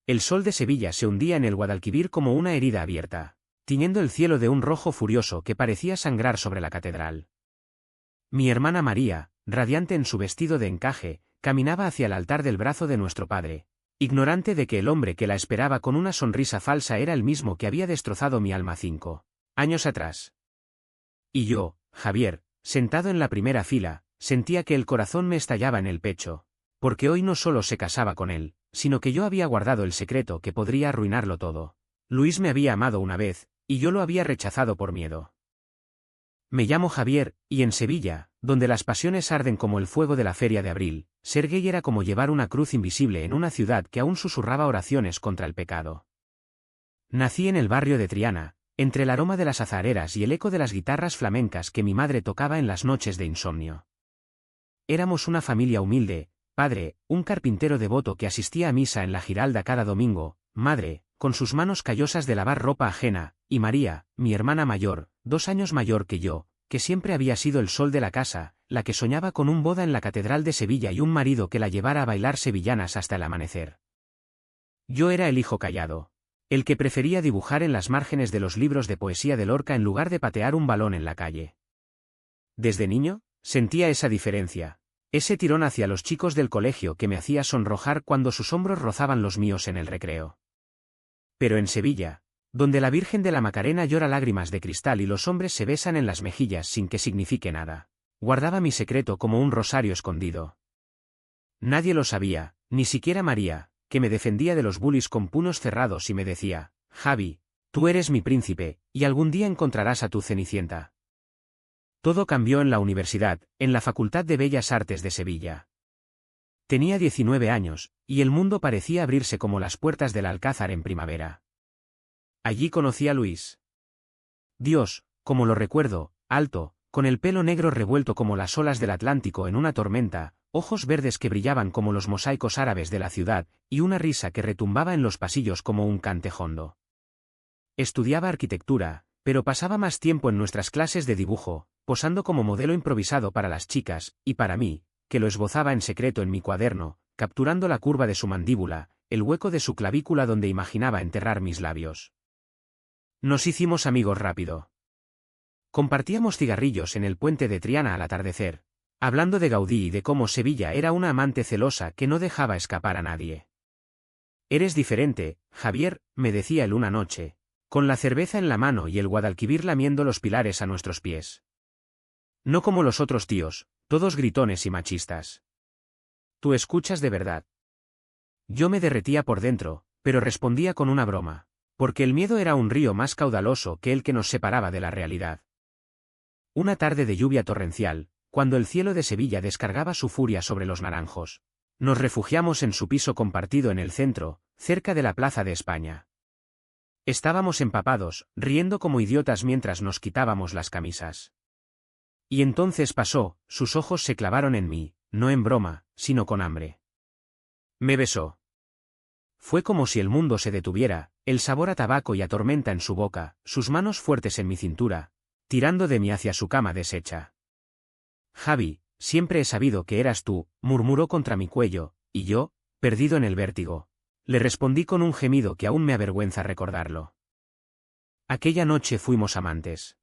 El sol de Sevilla se hundía en el Guadalquivir como una herida abierta, tiñendo el cielo de un rojo furioso que parecía sangrar sobre la catedral. Mi hermana María, radiante en su vestido de encaje, caminaba hacia el altar del brazo de nuestro padre, ignorante de que el hombre que la esperaba con una sonrisa falsa era el mismo que había destrozado mi alma 5 años atrás. Y yo, Javier, sentado en la primera fila, sentía que el corazón me estallaba en el pecho, porque hoy no solo se casaba con él, sino que yo había guardado el secreto que podría arruinarlo todo. Luis me había amado una vez, y yo lo había rechazado por miedo. Me llamo Javier, y en Sevilla, donde las pasiones arden como el fuego de la feria de abril, ser gay era como llevar una cruz invisible en una ciudad que aún susurraba oraciones contra el pecado. Nací en el barrio de Triana, entre el aroma de las azahareras y el eco de las guitarras flamencas que mi madre tocaba en las noches de insomnio. Éramos una familia humilde, padre, un carpintero devoto que asistía a misa en la Giralda cada domingo, madre, con sus manos callosas de lavar ropa ajena, y María, mi hermana mayor, 2 años mayor que yo, que siempre había sido el sol de la casa, la que soñaba con un boda en la Catedral de Sevilla y un marido que la llevara a bailar sevillanas hasta el amanecer. Yo era el hijo callado, el que prefería dibujar en las márgenes de los libros de poesía de Lorca en lugar de patear un balón en la calle. Desde niño, sentía esa diferencia, ese tirón hacia los chicos del colegio que me hacía sonrojar cuando sus hombros rozaban los míos en el recreo. Pero en Sevilla, donde la Virgen de la Macarena llora lágrimas de cristal y los hombres se besan en las mejillas sin que signifique nada, guardaba mi secreto como un rosario escondido. Nadie lo sabía, ni siquiera María, que me defendía de los bullies con puños cerrados y me decía, Javi, tú eres mi príncipe, y algún día encontrarás a tu Cenicienta. Todo cambió en la universidad, en la Facultad de Bellas Artes de Sevilla. Tenía 19 años, y el mundo parecía abrirse como las puertas del Alcázar en primavera. Allí conocí a Luis. Dios, como lo recuerdo, alto, con el pelo negro revuelto como las olas del Atlántico en una tormenta, ojos verdes que brillaban como los mosaicos árabes de la ciudad, y una risa que retumbaba en los pasillos como un cantejondo. Estudiaba arquitectura, pero pasaba más tiempo en nuestras clases de dibujo, posando como modelo improvisado para las chicas, y para mí, que lo esbozaba en secreto en mi cuaderno, capturando la curva de su mandíbula, el hueco de su clavícula donde imaginaba enterrar mis labios. Nos hicimos amigos rápido. Compartíamos cigarrillos en el puente de Triana al atardecer, hablando de Gaudí y de cómo Sevilla era una amante celosa que no dejaba escapar a nadie. Eres diferente, Javier, me decía él una noche, con la cerveza en la mano y el Guadalquivir lamiendo los pilares a nuestros pies. No como los otros tíos, todos gritones y machistas. Tú escuchas de verdad. Yo me derretía por dentro, pero respondía con una broma, porque el miedo era un río más caudaloso que el que nos separaba de la realidad. Una tarde de lluvia torrencial, cuando el cielo de Sevilla descargaba su furia sobre los naranjos, nos refugiamos en su piso compartido en el centro, cerca de la Plaza de España. Estábamos empapados, riendo como idiotas mientras nos quitábamos las camisas. Y entonces pasó, sus ojos se clavaron en mí, no en broma, sino con hambre. Me besó. Fue como si el mundo se detuviera, el sabor a tabaco y a tormenta en su boca, sus manos fuertes en mi cintura, tirando de mí hacia su cama deshecha. Javi, siempre he sabido que eras tú, murmuró contra mi cuello, y yo, perdido en el vértigo, le respondí con un gemido que aún me avergüenza recordarlo. Aquella noche fuimos amantes.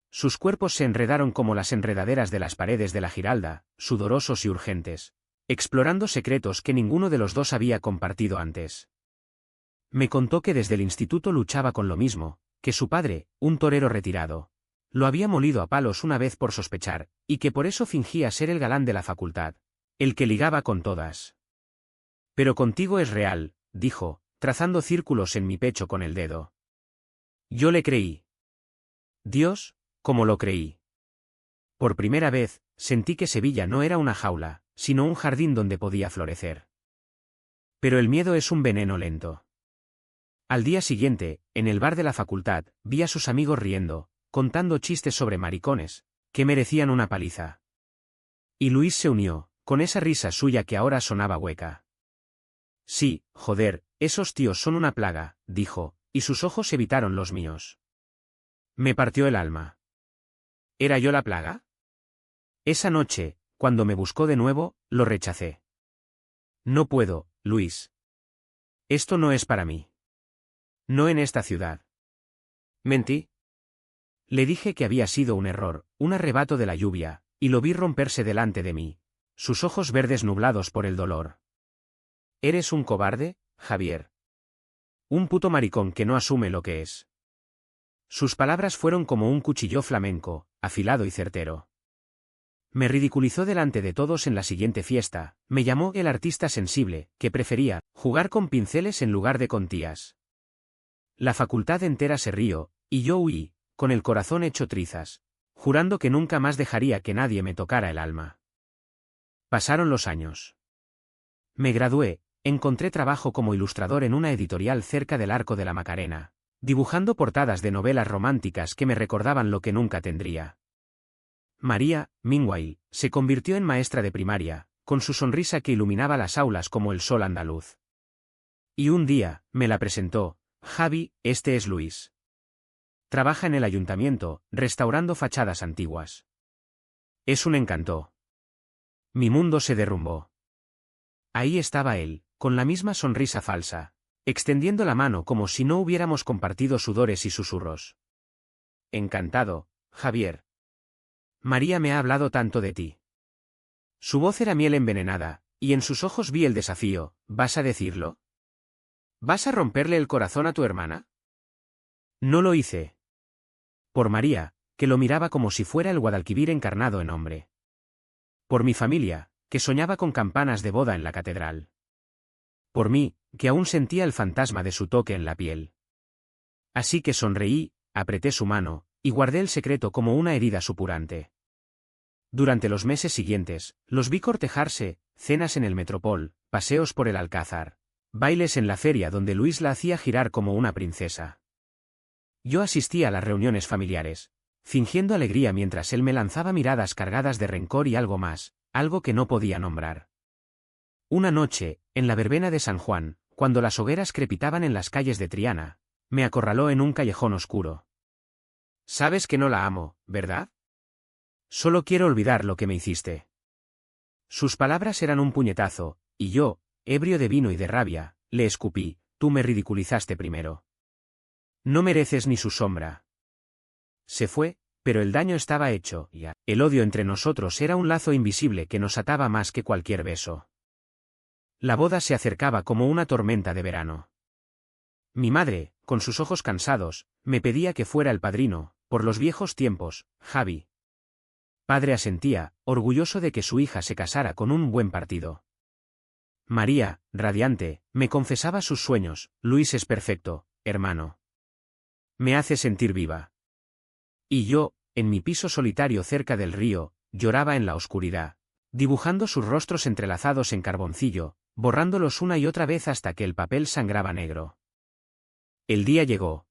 Sus cuerpos se enredaron como las enredaderas de las paredes de la Giralda, sudorosos y urgentes, explorando secretos que ninguno de los dos había compartido antes. Me contó que desde el instituto luchaba con lo mismo, que su padre, un torero retirado, lo había molido a palos una vez por sospechar, y que por eso fingía ser el galán de la facultad, el que ligaba con todas. Pero contigo es real, dijo, trazando círculos en mi pecho con el dedo. Yo le creí. Dios, como lo creí. Por primera vez, sentí que Sevilla no era una jaula, sino un jardín donde podía florecer. Pero el miedo es un veneno lento. Al día siguiente, en el bar de la facultad, vi a sus amigos riendo, contando chistes sobre maricones, que merecían una paliza. Y Luis se unió, con esa risa suya que ahora sonaba hueca. Sí, joder, esos tíos son una plaga, dijo, y sus ojos evitaron los míos. Me partió el alma. ¿Era yo la plaga? Esa noche, cuando me buscó de nuevo, lo rechacé. No puedo, Luis. Esto no es para mí. No en esta ciudad. Mentí. Le dije que había sido un error, un arrebato de la lluvia, y lo vi romperse delante de mí, sus ojos verdes nublados por el dolor. ¿Eres un cobarde, Javier? Un puto maricón que no asume lo que es. Sus palabras fueron como un cuchillo flamenco, afilado y certero. Me ridiculizó delante de todos en la siguiente fiesta, me llamó el artista sensible, que prefería jugar con pinceles en lugar de con tías. La facultad entera se rió, y yo huí, con el corazón hecho trizas, jurando que nunca más dejaría que nadie me tocara el alma. Pasaron los años. Me gradué, encontré trabajo como ilustrador en una editorial cerca del Arco de la Macarena, dibujando portadas de novelas románticas que me recordaban lo que nunca tendría. María, meanwhile, se convirtió en maestra de primaria, con su sonrisa que iluminaba las aulas como el sol andaluz. Y un día, me la presentó: Javi, este es Luis. Trabaja en el ayuntamiento, restaurando fachadas antiguas. Es un encanto. Mi mundo se derrumbó. Ahí estaba él, con la misma sonrisa falsa, extendiendo la mano como si no hubiéramos compartido sudores y susurros. Encantado, Javier. María me ha hablado tanto de ti. Su voz era miel envenenada, y en sus ojos vi el desafío. ¿Vas a decirlo? ¿Vas a romperle el corazón a tu hermana? No lo hice. Por María, que lo miraba como si fuera el Guadalquivir encarnado en hombre. Por mi familia, que soñaba con campanas de boda en la catedral. Por mí, que aún sentía el fantasma de su toque en la piel. Así que sonreí, apreté su mano, y guardé el secreto como una herida supurante. Durante los meses siguientes, los vi cortejarse, cenas en el Metropol, paseos por el Alcázar, bailes en la feria donde Luis la hacía girar como una princesa. Yo asistía a las reuniones familiares, fingiendo alegría mientras él me lanzaba miradas cargadas de rencor y algo más, algo que no podía nombrar. Una noche, en la verbena de San Juan, cuando las hogueras crepitaban en las calles de Triana, me acorraló en un callejón oscuro. Sabes que no la amo, ¿verdad? Solo quiero olvidar lo que me hiciste. Sus palabras eran un puñetazo, y yo, ebrio de vino y de rabia, le escupí: tú me ridiculizaste primero. No mereces ni su sombra. Se fue, pero el daño estaba hecho, y el odio entre nosotros era un lazo invisible que nos ataba más que cualquier beso. La boda se acercaba como una tormenta de verano. Mi madre, con sus ojos cansados, me pedía que fuera el padrino, por los viejos tiempos, Javi. Padre asentía, orgulloso de que su hija se casara con un buen partido. María, radiante, me confesaba sus sueños: Luis es perfecto, hermano. Me hace sentir viva. Y yo, en mi piso solitario cerca del río, lloraba en la oscuridad, dibujando sus rostros entrelazados en carboncillo, borrándolos una y otra vez hasta que el papel sangraba negro. El día llegó.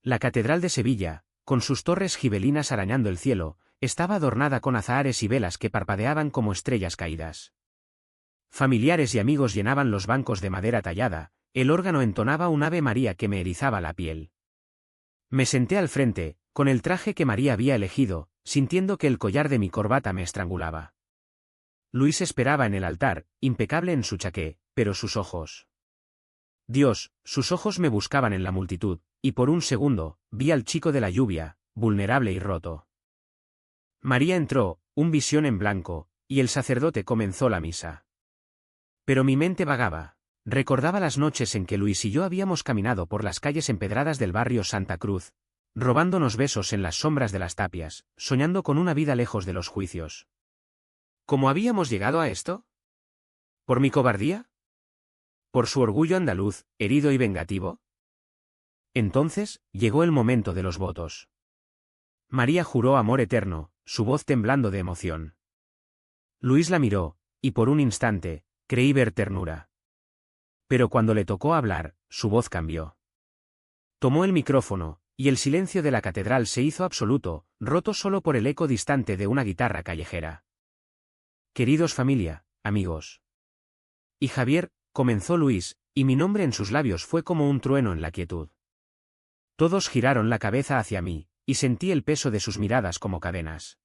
La Catedral de Sevilla, con sus torres gibelinas arañando el cielo, estaba adornada con azahares y velas que parpadeaban como estrellas caídas. Familiares y amigos llenaban los bancos de madera tallada, el órgano entonaba un Ave María que me erizaba la piel. Me senté al frente, con el traje que María había elegido, sintiendo que el collar de mi corbata me estrangulaba. Luis esperaba en el altar, impecable en su chaqué, pero sus ojos. Dios, sus ojos me buscaban en la multitud, y por un segundo, vi al chico de la lluvia, vulnerable y roto. María entró, un visión en blanco, y el sacerdote comenzó la misa. Pero mi mente vagaba. Recordaba las noches en que Luis y yo habíamos caminado por las calles empedradas del barrio Santa Cruz, robándonos besos en las sombras de las tapias, soñando con una vida lejos de los juicios. ¿Cómo habíamos llegado a esto? ¿Por mi cobardía? ¿Por su orgullo andaluz, herido y vengativo? Entonces, llegó el momento de los votos. María juró amor eterno, su voz temblando de emoción. Luis la miró, y por un instante, creí ver ternura. Pero cuando le tocó hablar, su voz cambió. Tomó el micrófono, y el silencio de la catedral se hizo absoluto, roto solo por el eco distante de una guitarra callejera. Queridos familia, amigos. Y Javier, comenzó Luis, y mi nombre en sus labios fue como un trueno en la quietud. Todos giraron la cabeza hacia mí, y sentí el peso de sus miradas como cadenas.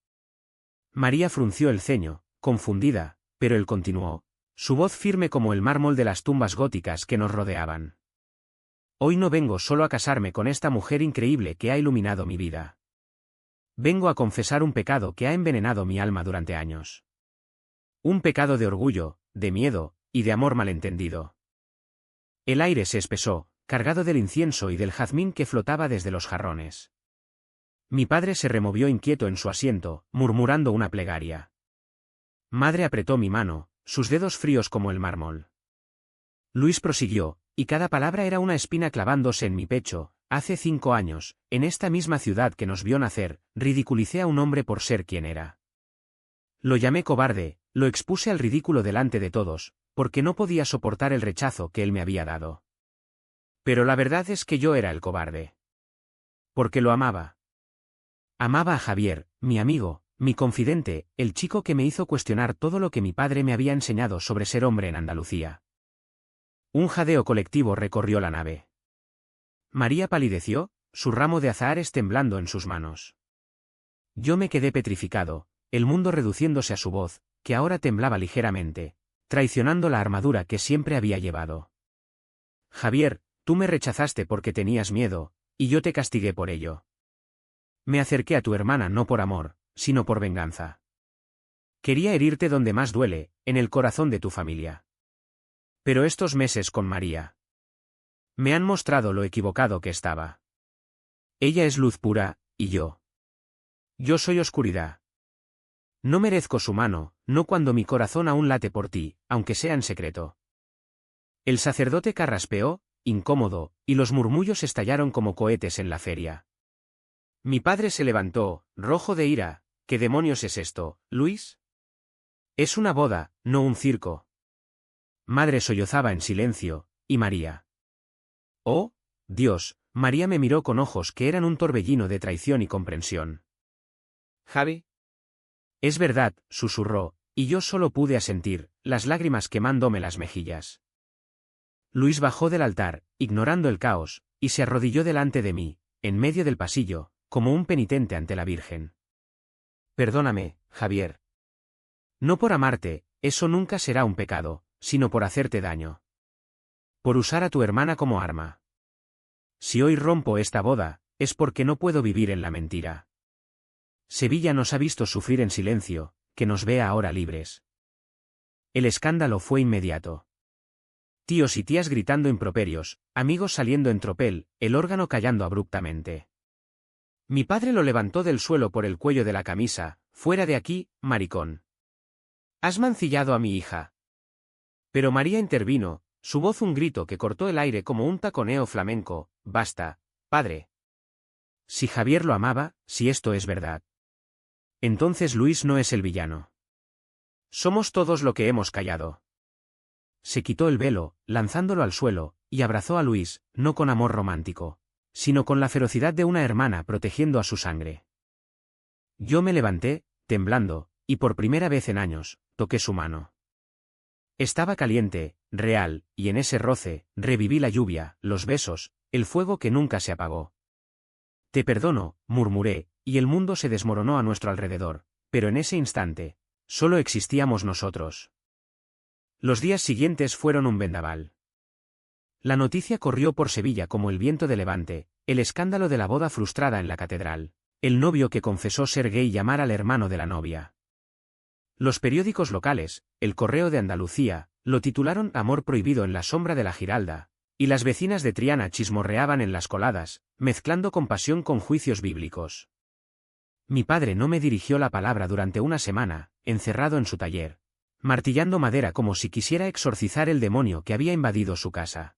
María frunció el ceño, confundida, pero él continuó: su voz firme como el mármol de las tumbas góticas que nos rodeaban. Hoy no vengo solo a casarme con esta mujer increíble que ha iluminado mi vida. Vengo a confesar un pecado que ha envenenado mi alma durante años. Un pecado de orgullo, de miedo, y de amor malentendido. El aire se espesó, cargado del incienso y del jazmín que flotaba desde los jarrones. Mi padre se removió inquieto en su asiento, murmurando una plegaria. Madre apretó mi mano, sus dedos fríos como el mármol. Luis prosiguió, y cada palabra era una espina clavándose en mi pecho. Hace 5 años, en esta misma ciudad que nos vio nacer, ridiculicé a un hombre por ser quien era. Lo llamé cobarde, lo expuse al ridículo delante de todos, porque no podía soportar el rechazo que él me había dado. Pero la verdad es que yo era el cobarde. Porque lo amaba. Amaba a Javier, mi amigo, mi confidente, el chico que me hizo cuestionar todo lo que mi padre me había enseñado sobre ser hombre en Andalucía. Un jadeo colectivo recorrió la nave. María palideció, su ramo de azahares temblando en sus manos. Yo me quedé petrificado, el mundo reduciéndose a su voz, que ahora temblaba ligeramente, traicionando la armadura que siempre había llevado. Javier, tú me rechazaste porque tenías miedo, y yo te castigué por ello. Me acerqué a tu hermana no por amor, sino por venganza. Quería herirte donde más duele, en el corazón de tu familia. Pero estos meses con María me han mostrado lo equivocado que estaba. Ella es luz pura, y yo soy oscuridad. No merezco su mano, no cuando mi corazón aún late por ti, aunque sea en secreto. El sacerdote carraspeó, incómodo, y los murmullos estallaron como cohetes en la feria. Mi padre se levantó, rojo de ira. ¿Qué demonios es esto, Luis? Es una boda, no un circo. Madre sollozaba en silencio, y María. Oh, Dios, María me miró con ojos que eran un torbellino de traición y comprensión. Javi. Es verdad, susurró, y yo solo pude asentir, las lágrimas quemándome las mejillas. Luis bajó del altar, ignorando el caos, y se arrodilló delante de mí, en medio del pasillo, como un penitente ante la Virgen. Perdóname, Javier. No por amarte, eso nunca será un pecado, sino por hacerte daño. Por usar a tu hermana como arma. Si hoy rompo esta boda, es porque no puedo vivir en la mentira. Sevilla nos ha visto sufrir en silencio, que nos vea ahora libres. El escándalo fue inmediato. Tíos y tías gritando improperios, amigos saliendo en tropel, el órgano callando abruptamente. Mi padre lo levantó del suelo por el cuello de la camisa. Fuera de aquí, maricón. Has mancillado a mi hija. Pero María intervino, su voz un grito que cortó el aire como un taconeo flamenco. Basta, padre. Si Javier lo amaba, si esto es verdad. Entonces Luis no es el villano. Somos todos lo que hemos callado. Se quitó el velo, lanzándolo al suelo, y abrazó a Luis, no con amor romántico, sino con la ferocidad de una hermana protegiendo a su sangre. Yo me levanté, temblando, y por primera vez en años, toqué su mano. Estaba caliente, real, y en ese roce, reviví la lluvia, los besos, el fuego que nunca se apagó. Te perdono, murmuré, y el mundo se desmoronó a nuestro alrededor, pero en ese instante, solo existíamos nosotros. Los días siguientes fueron un vendaval. La noticia corrió por Sevilla como el viento de levante, el escándalo de la boda frustrada en la catedral, el novio que confesó ser gay y amar al hermano de la novia. Los periódicos locales, El Correo de Andalucía, lo titularon Amor prohibido en la sombra de la Giralda, y las vecinas de Triana chismorreaban en las coladas, mezclando compasión con juicios bíblicos. Mi padre no me dirigió la palabra durante una semana, encerrado en su taller, martillando madera como si quisiera exorcizar el demonio que había invadido su casa.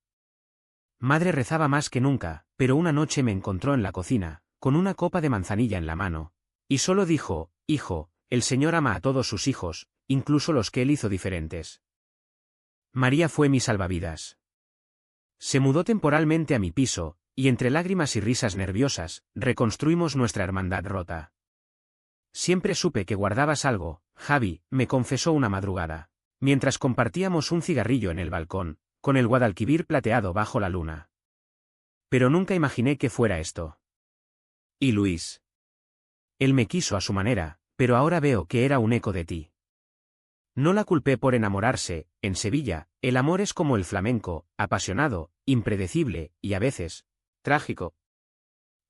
Madre rezaba más que nunca, pero una noche me encontró en la cocina, con una copa de manzanilla en la mano, y solo dijo: hijo, el Señor ama a todos sus hijos, incluso los que él hizo diferentes. María fue mi salvavidas. Se mudó temporalmente a mi piso, y entre lágrimas y risas nerviosas, reconstruimos nuestra hermandad rota. Siempre supe que guardabas algo, Javi, me confesó una madrugada, mientras compartíamos un cigarrillo en el balcón, con el Guadalquivir plateado bajo la luna. Pero nunca imaginé que fuera esto. ¿Y Luis? Él me quiso a su manera, pero ahora veo que era un eco de ti. No la culpé por enamorarse. En Sevilla, el amor es como el flamenco, apasionado, impredecible, y a veces, trágico.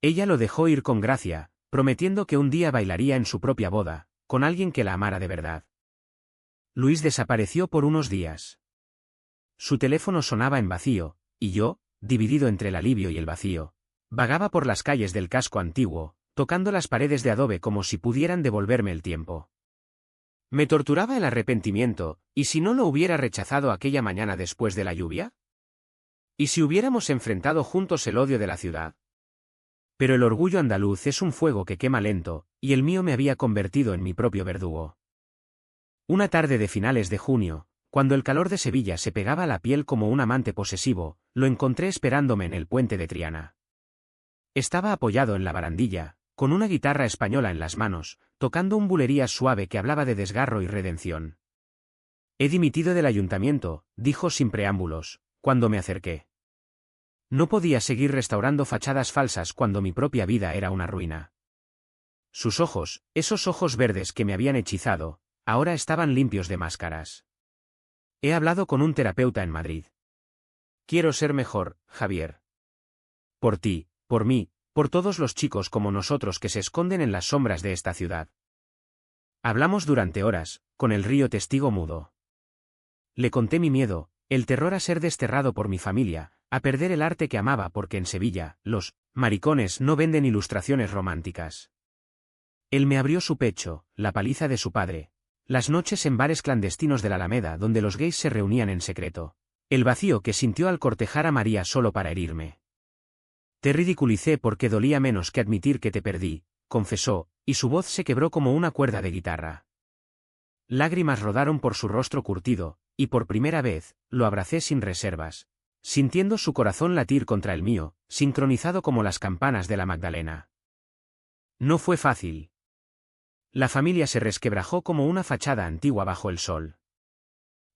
Ella lo dejó ir con gracia, prometiendo que un día bailaría en su propia boda, con alguien que la amara de verdad. Luis desapareció por unos días. Su teléfono sonaba en vacío, y yo, dividido entre el alivio y el vacío, vagaba por las calles del casco antiguo, tocando las paredes de adobe como si pudieran devolverme el tiempo. Me torturaba el arrepentimiento, ¿y si no lo hubiera rechazado aquella mañana después de la lluvia? ¿Y si hubiéramos enfrentado juntos el odio de la ciudad? Pero el orgullo andaluz es un fuego que quema lento, y el mío me había convertido en mi propio verdugo. Una tarde de finales de junio, cuando el calor de Sevilla se pegaba a la piel como un amante posesivo, lo encontré esperándome en el puente de Triana. Estaba apoyado en la barandilla, con una guitarra española en las manos, tocando un bulerías suave que hablaba de desgarro y redención. He dimitido del ayuntamiento, dijo sin preámbulos, cuando me acerqué. No podía seguir restaurando fachadas falsas cuando mi propia vida era una ruina. Sus ojos, esos ojos verdes que me habían hechizado, ahora estaban limpios de máscaras. He hablado con un terapeuta en Madrid. Quiero ser mejor, Javier. Por ti, por mí, por todos los chicos como nosotros que se esconden en las sombras de esta ciudad. Hablamos durante horas, con el río testigo mudo. Le conté mi miedo, el terror a ser desterrado por mi familia, a perder el arte que amaba porque en Sevilla, los maricones no venden ilustraciones románticas. Él me abrió su pecho, la paliza de su padre, las noches en bares clandestinos de la Alameda donde los gays se reunían en secreto, el vacío que sintió al cortejar a María solo para herirme. Te ridiculicé porque dolía menos que admitir que te perdí, confesó, y su voz se quebró como una cuerda de guitarra. Lágrimas rodaron por su rostro curtido, y por primera vez, lo abracé sin reservas, sintiendo su corazón latir contra el mío, sincronizado como las campanas de la Magdalena. No fue fácil. La familia se resquebrajó como una fachada antigua bajo el sol.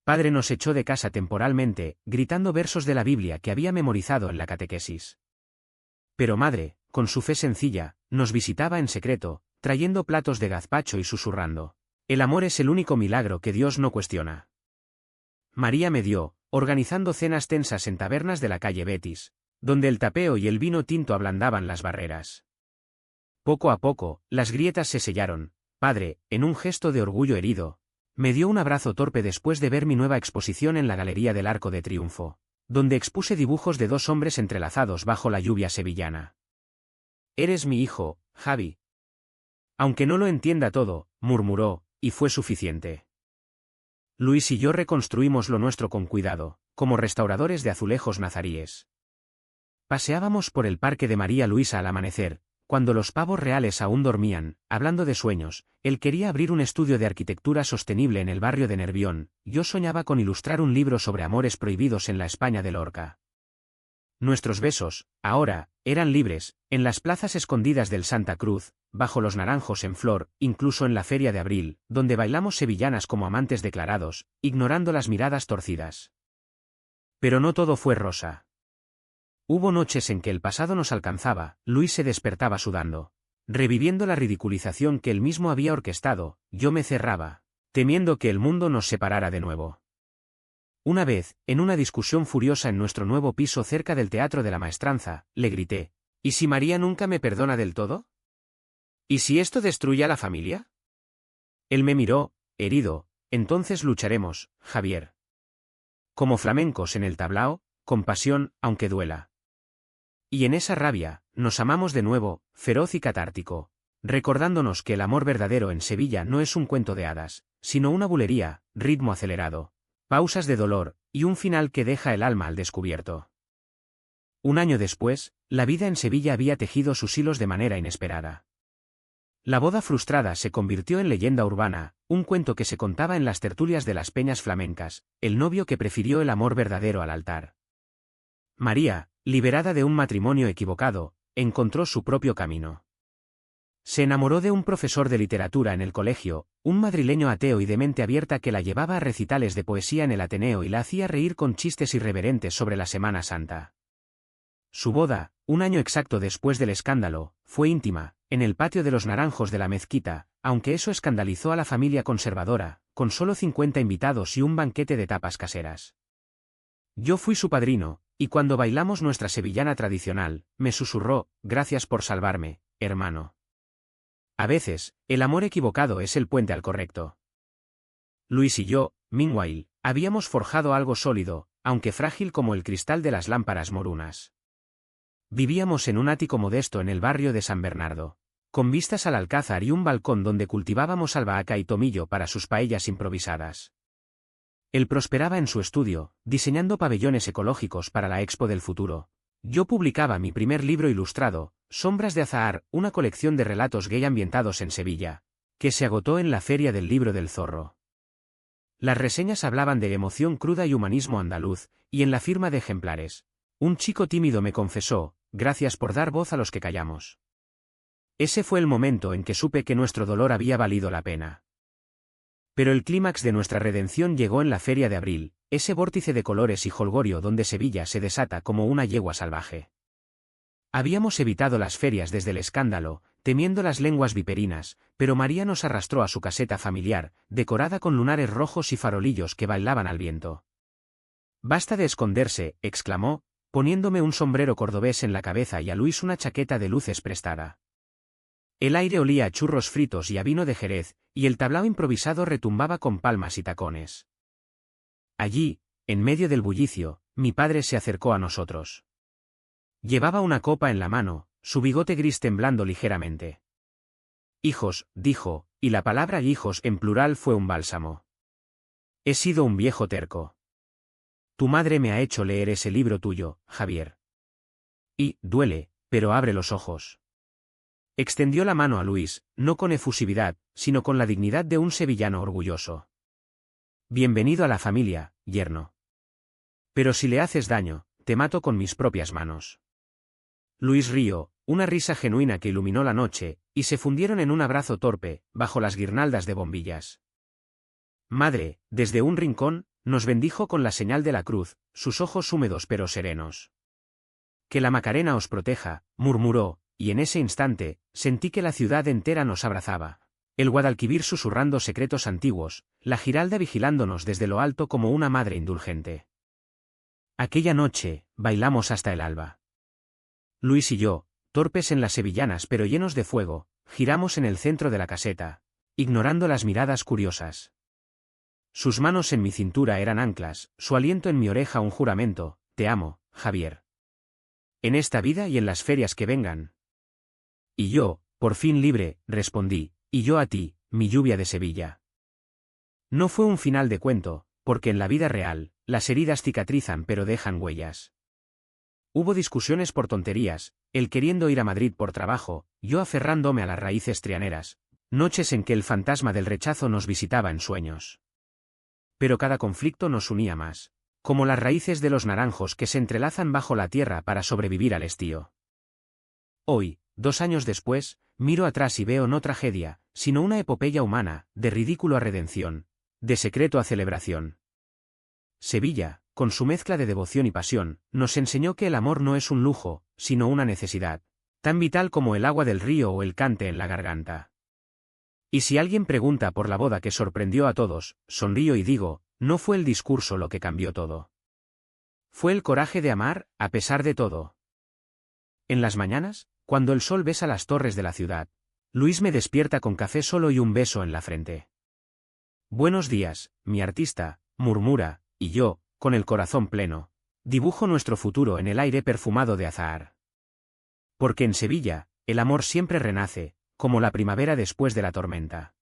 Padre nos echó de casa temporalmente, gritando versos de la Biblia que había memorizado en la catequesis. Pero madre, con su fe sencilla, nos visitaba en secreto, trayendo platos de gazpacho y susurrando: el amor es el único milagro que Dios no cuestiona. María me dio, organizando cenas tensas en tabernas de la calle Betis, donde el tapeo y el vino tinto ablandaban las barreras. Poco a poco, las grietas se sellaron. Padre, en un gesto de orgullo herido, me dio un abrazo torpe después de ver mi nueva exposición en la Galería del Arco de Triunfo, donde expuse dibujos de dos hombres entrelazados bajo la lluvia sevillana. Eres mi hijo, Javi. Aunque no lo entienda todo, murmuró, y fue suficiente. Luis y yo reconstruimos lo nuestro con cuidado, como restauradores de azulejos nazaríes. Paseábamos por el parque de María Luisa al amanecer, cuando los pavos reales aún dormían, hablando de sueños. Él quería abrir un estudio de arquitectura sostenible en el barrio de Nervión, yo soñaba con ilustrar un libro sobre amores prohibidos en la España de Lorca. Nuestros besos, ahora, eran libres, en las plazas escondidas del Santa Cruz, bajo los naranjos en flor, incluso en la feria de abril, donde bailamos sevillanas como amantes declarados, ignorando las miradas torcidas. Pero no todo fue rosa. Hubo noches en que el pasado nos alcanzaba, Luis se despertaba sudando. Reviviendo la ridiculización que él mismo había orquestado, yo me cerraba, temiendo que el mundo nos separara de nuevo. Una vez, en una discusión furiosa en nuestro nuevo piso cerca del Teatro de la Maestranza, le grité: ¿y si María nunca me perdona del todo? ¿Y si esto destruye a la familia? Él me miró, herido: entonces lucharemos, Javier. Como flamencos en el tablao, con pasión, aunque duela. Y en esa rabia, nos amamos de nuevo, feroz y catártico, recordándonos que el amor verdadero en Sevilla no es un cuento de hadas, sino una bulería, ritmo acelerado, pausas de dolor, y un final que deja el alma al descubierto. Un año después, la vida en Sevilla había tejido sus hilos de manera inesperada. La boda frustrada se convirtió en leyenda urbana, un cuento que se contaba en las tertulias de las peñas flamencas, el novio que prefirió el amor verdadero al altar. María, liberada de un matrimonio equivocado, encontró su propio camino. Se enamoró de un profesor de literatura en el colegio, un madrileño ateo y de mente abierta que la llevaba a recitales de poesía en el Ateneo y la hacía reír con chistes irreverentes sobre la Semana Santa. Su boda, un año exacto después del escándalo, fue íntima, en el patio de los Naranjos de la mezquita, aunque eso escandalizó a la familia conservadora, con solo 50 invitados y un banquete de tapas caseras. Yo fui su padrino, y cuando bailamos nuestra sevillana tradicional, me susurró: gracias por salvarme, hermano. A veces, el amor equivocado es el puente al correcto. Luis y yo, meanwhile, habíamos forjado algo sólido, aunque frágil como el cristal de las lámparas morunas. Vivíamos en un ático modesto en el barrio de San Bernardo, con vistas al Alcázar y un balcón donde cultivábamos albahaca y tomillo para sus paellas improvisadas. Él prosperaba en su estudio, diseñando pabellones ecológicos para la Expo del Futuro. Yo publicaba mi primer libro ilustrado, Sombras de Azahar, una colección de relatos gay ambientados en Sevilla, que se agotó en la Feria del Libro del Zorro. Las reseñas hablaban de emoción cruda y humanismo andaluz, y en la firma de ejemplares, un chico tímido me confesó: gracias por dar voz a los que callamos. Ese fue el momento en que supe que nuestro dolor había valido la pena. Pero el clímax de nuestra redención llegó en la Feria de Abril, ese vórtice de colores y jolgorio donde Sevilla se desata como una yegua salvaje. Habíamos evitado las ferias desde el escándalo, temiendo las lenguas viperinas, pero María nos arrastró a su caseta familiar, decorada con lunares rojos y farolillos que bailaban al viento. «Basta de esconderse», exclamó, poniéndome un sombrero cordobés en la cabeza y a Luis una chaqueta de luces prestada. El aire olía a churros fritos y a vino de Jerez, y el tablao improvisado retumbaba con palmas y tacones. Allí, en medio del bullicio, mi padre se acercó a nosotros. Llevaba una copa en la mano, su bigote gris temblando ligeramente. «Hijos», dijo, y la palabra hijos en plural fue un bálsamo. «He sido un viejo terco. Tu madre me ha hecho leer ese libro tuyo, Javier. Y, duele, pero abre los ojos». Extendió la mano a Luis, no con efusividad, sino con la dignidad de un sevillano orgulloso. «Bienvenido a la familia, yerno. Pero si le haces daño, te mato con mis propias manos». Luis rió, una risa genuina que iluminó la noche, y se fundieron en un abrazo torpe, bajo las guirnaldas de bombillas. Madre, desde un rincón, nos bendijo con la señal de la cruz, sus ojos húmedos pero serenos. «Que la Macarena os proteja», murmuró, y en ese instante, sentí que la ciudad entera nos abrazaba. El Guadalquivir susurrando secretos antiguos, la Giralda vigilándonos desde lo alto como una madre indulgente. Aquella noche, bailamos hasta el alba. Luis y yo, torpes en las sevillanas pero llenos de fuego, giramos en el centro de la caseta, ignorando las miradas curiosas. Sus manos en mi cintura eran anclas, su aliento en mi oreja un juramento: «Te amo, Javier. En esta vida y en las ferias que vengan». «Y yo, por fin libre», respondí, «y yo a ti, mi lluvia de Sevilla». No fue un final de cuento, porque en la vida real, las heridas cicatrizan pero dejan huellas. Hubo discusiones por tonterías, él queriendo ir a Madrid por trabajo, yo aferrándome a las raíces trianeras, noches en que el fantasma del rechazo nos visitaba en sueños. Pero cada conflicto nos unía más, como las raíces de los naranjos que se entrelazan bajo la tierra para sobrevivir al estío. Hoy, 2 años después, miro atrás y veo no tragedia, sino una epopeya humana, de ridículo a redención, de secreto a celebración. Sevilla, con su mezcla de devoción y pasión, nos enseñó que el amor no es un lujo, sino una necesidad, tan vital como el agua del río o el cante en la garganta. Y si alguien pregunta por la boda que sorprendió a todos, sonrío y digo: no fue el discurso lo que cambió todo. Fue el coraje de amar, a pesar de todo. En las mañanas, cuando el sol besa las torres de la ciudad, Luis me despierta con café solo y un beso en la frente. «Buenos días, mi artista», murmura, y yo, con el corazón pleno, dibujo nuestro futuro en el aire perfumado de azahar. Porque en Sevilla, el amor siempre renace, como la primavera después de la tormenta.